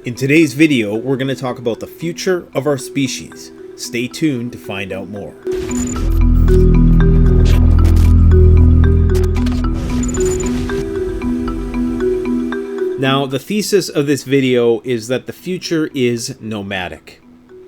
In today's video, we're going to talk about the future of our species. Stay tuned to find out more. Now, the thesis of this video is that the future is nomadic,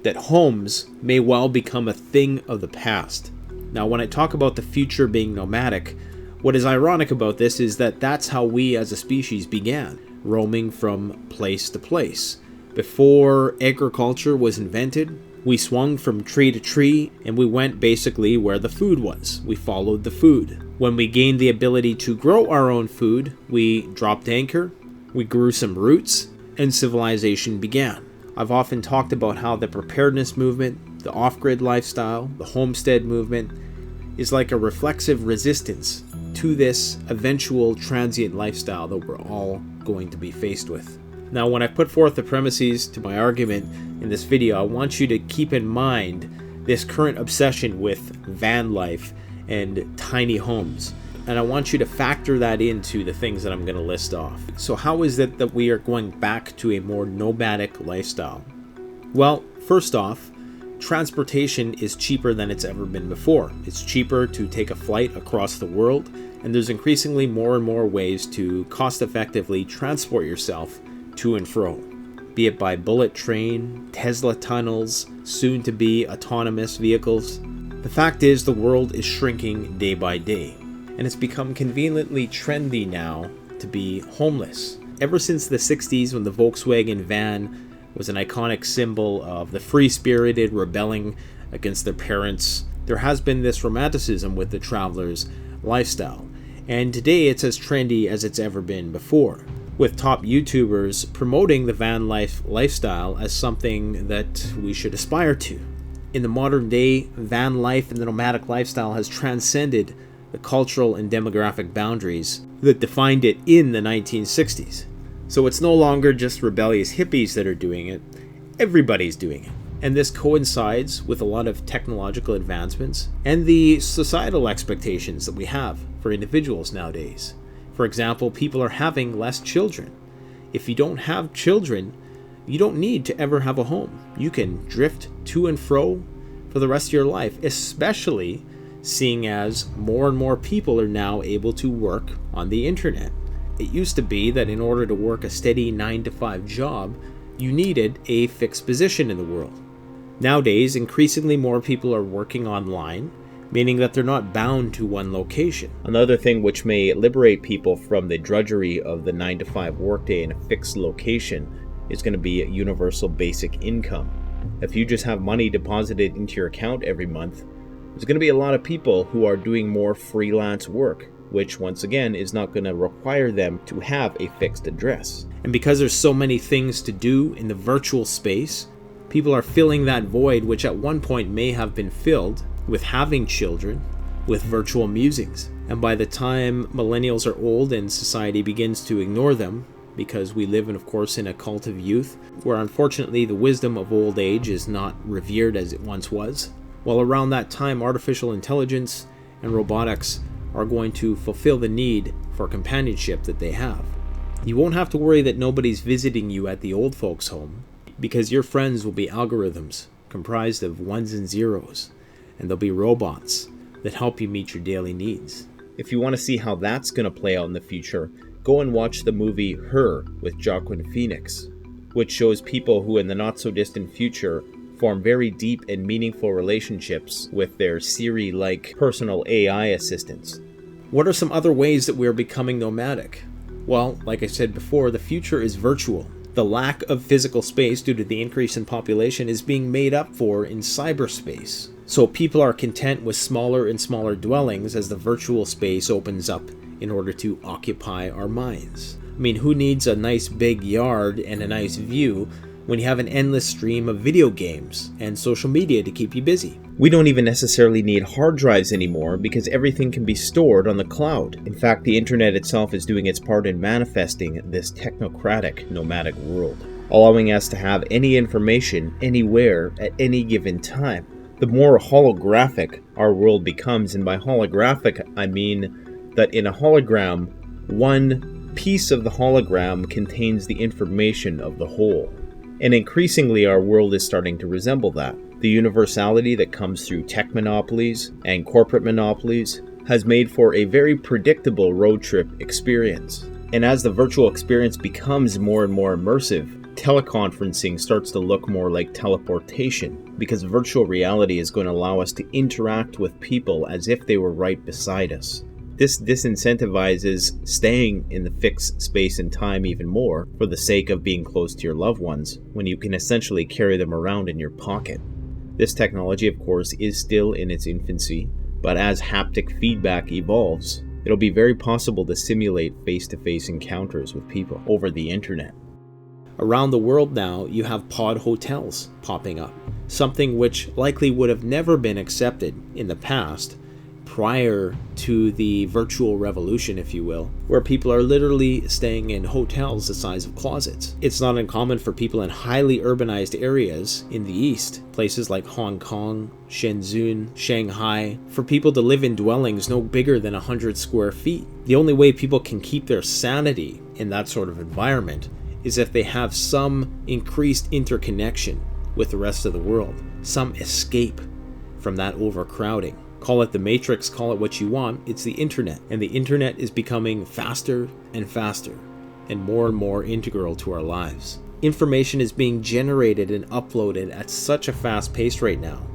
that homes may well become a thing of the past. Now, when I talk about the future being nomadic, what is ironic about this is that that's how we as a species began, roaming from place to place. Before agriculture was invented, we swung from tree to tree and we went basically where the food was. We followed the food. When we gained the ability to grow our own food, we dropped anchor, we grew some roots, and civilization began. I've often talked about how the preparedness movement, the off-grid lifestyle, the homestead movement is like a reflexive resistance to this eventual transient lifestyle that we're all going to be faced with. Now, when I put forth the premises to my argument in this video, I want you to keep in mind this current obsession with van life and tiny homes. And I want you to factor that into the things that I'm going to list off. So how is it that we are going back to a more nomadic lifestyle? Well, first off, transportation is cheaper than it's ever been before. It's cheaper to take a flight across the world, and there's increasingly more and more ways to cost-effectively transport yourself to and fro, be it by bullet train, Tesla tunnels, soon to be autonomous vehicles. The fact is, the world is shrinking day by day, and it's become conveniently trendy now to be homeless. Ever since the 60s, when the Volkswagen van was an iconic symbol of the free-spirited rebelling against their parents, there has been this romanticism with the traveler's lifestyle. And today it's as trendy as it's ever been before, with top YouTubers promoting the van lifestyle as something that we should aspire to. In the modern day, van life and the nomadic lifestyle has transcended the cultural and demographic boundaries that defined it in the 1960s. So it's no longer just rebellious hippies that are doing it, everybody's doing it. And this coincides with a lot of technological advancements and the societal expectations that we have for individuals nowadays. For example, people are having less children. If you don't have children, you don't need to ever have a home. You can drift to and fro for the rest of your life, especially seeing as more and more people are now able to work on the internet. It used to be that in order to work a steady 9-to-5 job, you needed a fixed position in the world. Nowadays, increasingly more people are working online, meaning that they're not bound to one location. Another thing which may liberate people from the drudgery of the 9-to-5 workday in a fixed location is going to be a universal basic income. If you just have money deposited into your account every month, there's going to be a lot of people who are doing more freelance work, which once again is not going to require them to have a fixed address. And because there's so many things to do in the virtual space, people are filling that void which at one point may have been filled with having children, with virtual musings. And by the time millennials are old and society begins to ignore them, because we live in, of course, in a cult of youth, where unfortunately the wisdom of old age is not revered as it once was, well, around that time artificial intelligence and robotics are going to fulfill the need for companionship that they have. You won't have to worry that nobody's visiting you at the old folks' home, because your friends will be algorithms comprised of ones and zeros, and there'll be robots that help you meet your daily needs. If you want to see how that's going to play out in the future, go and watch the movie Her with Joaquin Phoenix, which shows people who in the not-so-distant future form very deep and meaningful relationships with their Siri-like personal AI assistants. What are some other ways that we're becoming nomadic? Well, like I said before, the future is virtual. The lack of physical space due to the increase in population is being made up for in cyberspace. So people are content with smaller and smaller dwellings as the virtual space opens up in order to occupy our minds. I mean, who needs a nice big yard and a nice view when you have an endless stream of video games and social media to keep you busy? We don't even necessarily need hard drives anymore because everything can be stored on the cloud. In fact, the internet itself is doing its part in manifesting this technocratic nomadic world, allowing us to have any information anywhere at any given time. The more holographic our world becomes, and by holographic I mean that in a hologram, one piece of the hologram contains the information of the whole. And increasingly, our world is starting to resemble that. The universality that comes through tech monopolies and corporate monopolies has made for a very predictable road trip experience. And as the virtual experience becomes more and more immersive, teleconferencing starts to look more like teleportation, because virtual reality is going to allow us to interact with people as if they were right beside us. This disincentivizes staying in the fixed space and time even more for the sake of being close to your loved ones, when you can essentially carry them around in your pocket. This technology, of course, is still in its infancy, but as haptic feedback evolves, it'll be very possible to simulate face-to-face encounters with people over the internet. Around the world now, you have pod hotels popping up, something which likely would have never been accepted in the past, prior to the virtual revolution, if you will, where people are literally staying in hotels the size of closets. It's not uncommon for people in highly urbanized areas in the East, places like Hong Kong, Shenzhen, Shanghai, for people to live in dwellings no bigger than 100 square feet. The only way people can keep their sanity in that sort of environment is if they have some increased interconnection with the rest of the world, some escape from that overcrowding. Call it the Matrix, call it what you want, it's the internet. And the internet is becoming faster and faster and more integral to our lives. Information is being generated and uploaded at such a fast pace right now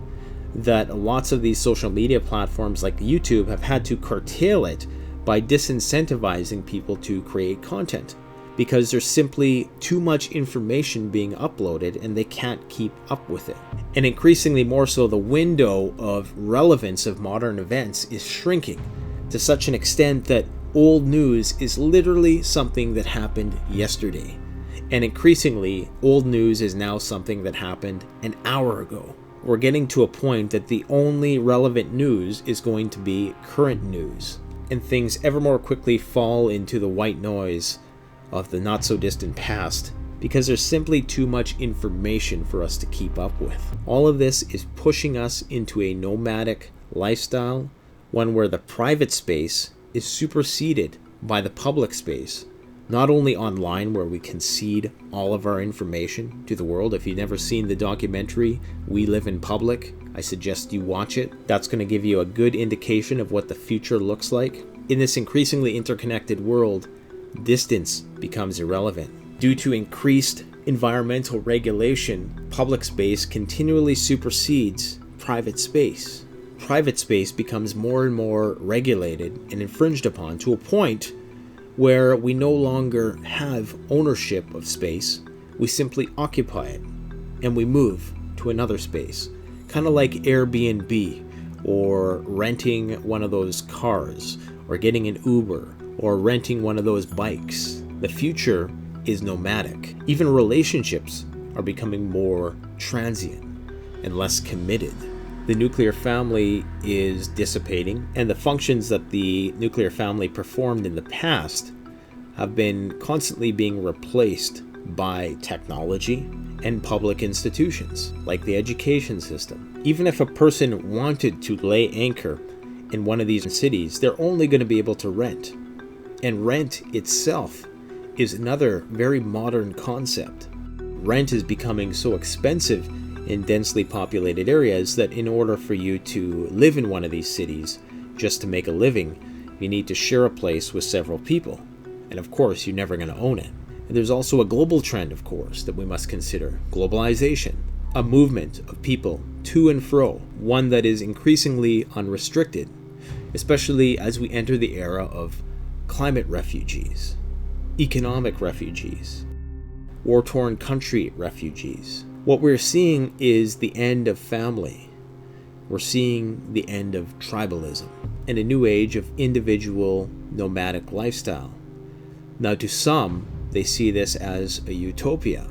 that lots of these social media platforms like YouTube have had to curtail it by disincentivizing people to create content, because there's simply too much information being uploaded and they can't keep up with it. And increasingly more so, the window of relevance of modern events is shrinking to such an extent that old news is literally something that happened yesterday. And increasingly, old news is now something that happened an hour ago. We're getting to a point that the only relevant news is going to be current news, and things ever more quickly fall into the white noise of the not so distant past, because there's simply too much information for us to keep up with. All of this is pushing us into a nomadic lifestyle, one where the private space is superseded by the public space, not only online where we concede all of our information to the world. If you've never seen the documentary We Live in Public, I suggest you watch it. That's going to give you a good indication of what the future looks like. In this increasingly interconnected world, distance becomes irrelevant. Due to increased environmental regulation, public space continually supersedes private space. Private space becomes more and more regulated and infringed upon, to a point where we no longer have ownership of space. We simply occupy it and we move to another space. Kind of like Airbnb, or renting one of those cars, or getting an Uber, or renting one of those bikes. The future is nomadic. Even relationships are becoming more transient and less committed. The nuclear family is dissipating, and the functions that the nuclear family performed in the past have been constantly being replaced by technology and public institutions, like the education system. Even if a person wanted to lay anchor in one of these cities, they're only going to be able to rent. And rent itself is another very modern concept. Rent is becoming so expensive in densely populated areas that in order for you to live in one of these cities, just to make a living, you need to share a place with several people. And of course, you're never going to own it. And there's also a global trend, of course, that we must consider. Globalization. A movement of people to and fro, one that is increasingly unrestricted, especially as we enter the era of climate refugees, economic refugees, war-torn country refugees. What we're seeing is the end of family. We're seeing the end of tribalism and a new age of individual nomadic lifestyle. Now, to some, they see this as a utopia,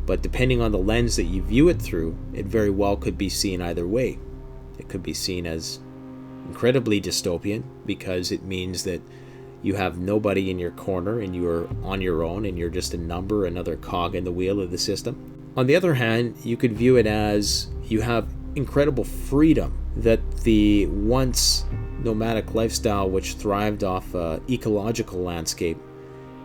but depending on the lens that you view it through, it very well could be seen either way. It could be seen as incredibly dystopian, because it means that you have nobody in your corner and you're on your own and you're just a number, another cog in the wheel of the system. On the other hand, you could view it as you have incredible freedom, that the once nomadic lifestyle, which thrived off an ecological landscape,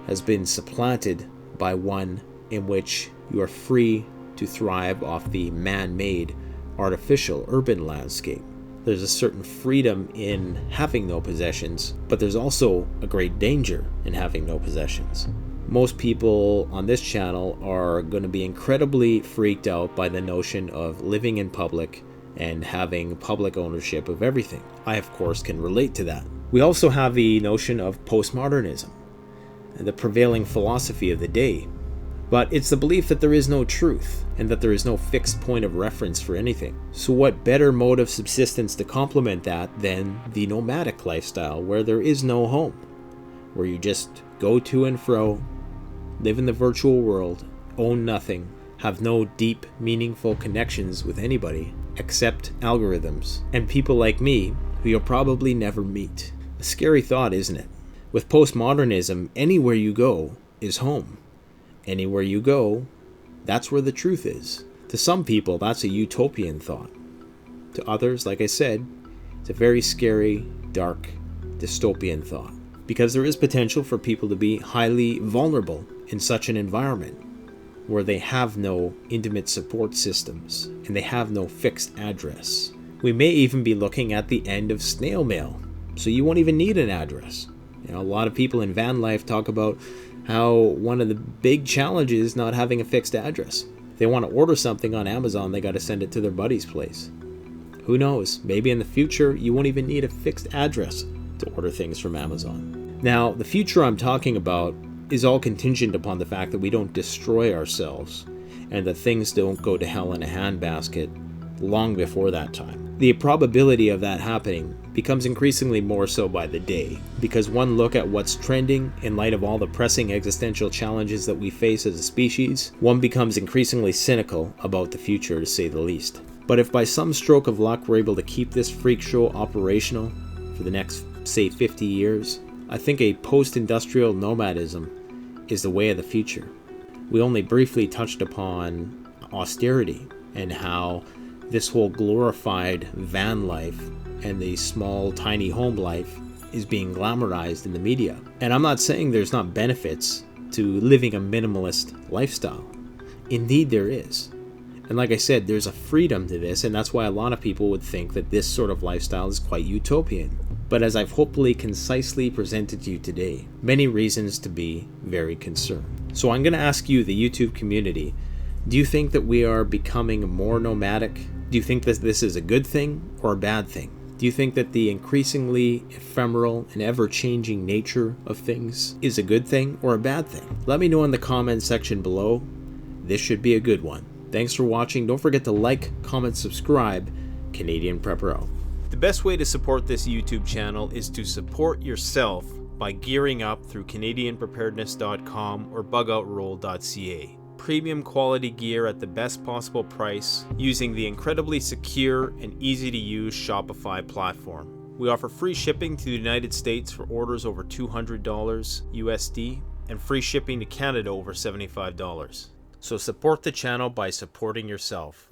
has been supplanted by one in which you are free to thrive off the man-made, artificial urban landscape. There's a certain freedom in having no possessions, but there's also a great danger in having no possessions. Most people on this channel are going to be incredibly freaked out by the notion of living in public and having public ownership of everything. I, of course, can relate to that. We also have the notion of postmodernism, the prevailing philosophy of the day. But it's the belief that there is no truth and that there is no fixed point of reference for anything. So what better mode of subsistence to complement that than the nomadic lifestyle, where there is no home, where you just go to and fro, live in the virtual world, own nothing, have no deep, meaningful connections with anybody except algorithms and people like me who you'll probably never meet. A scary thought, isn't it? With postmodernism, anywhere you go is home. Anywhere you go, that's where the truth is. To some people, that's a utopian thought. To others, like I said, it's a very scary, dark, dystopian thought. Because there is potential for people to be highly vulnerable in such an environment where they have no intimate support systems and they have no fixed address. We may even be looking at the end of snail mail, so you won't even need an address. A lot of people in van life talk about how one of the big challenges is not having a fixed address. If they want to order something on Amazon, they got to send it to their buddy's place. Who knows? Maybe in the future, you won't even need a fixed address to order things from Amazon. Now, the future I'm talking about is all contingent upon the fact that we don't destroy ourselves and that things don't go to hell in a handbasket long before that time. The probability of that happening becomes increasingly more so by the day, because one look at what's trending in light of all the pressing existential challenges that we face as a species, one becomes increasingly cynical about the future, to say the least. But if by some stroke of luck we're able to keep this freak show operational for the next, say, 50 years, I think a post-industrial nomadism is the way of the future. We only briefly touched upon austerity and how this whole glorified van life and the small, tiny home life is being glamorized in the media. And I'm not saying there's not benefits to living a minimalist lifestyle. Indeed, there is. And like I said, there's a freedom to this, and that's why a lot of people would think that this sort of lifestyle is quite utopian. But as I've hopefully concisely presented to you today, many reasons to be very concerned. So I'm going to ask you, the YouTube community, do you think that we are becoming more nomadic? Do you think that this is a good thing or a bad thing? Do you think that the increasingly ephemeral and ever-changing nature of things is a good thing or a bad thing? Let me know in the comment section below. This should be a good one. Thanks for watching. Don't forget to like, comment, subscribe. Canadian Prepper out. The best way to support this YouTube channel is to support yourself by gearing up through CanadianPreparedness.com or BugoutRoll.ca. Premium quality gear at the best possible price using the incredibly secure and easy to use Shopify platform. We offer free shipping to the United States for orders over $200 USD and free shipping to Canada over $75. So support the channel by supporting yourself.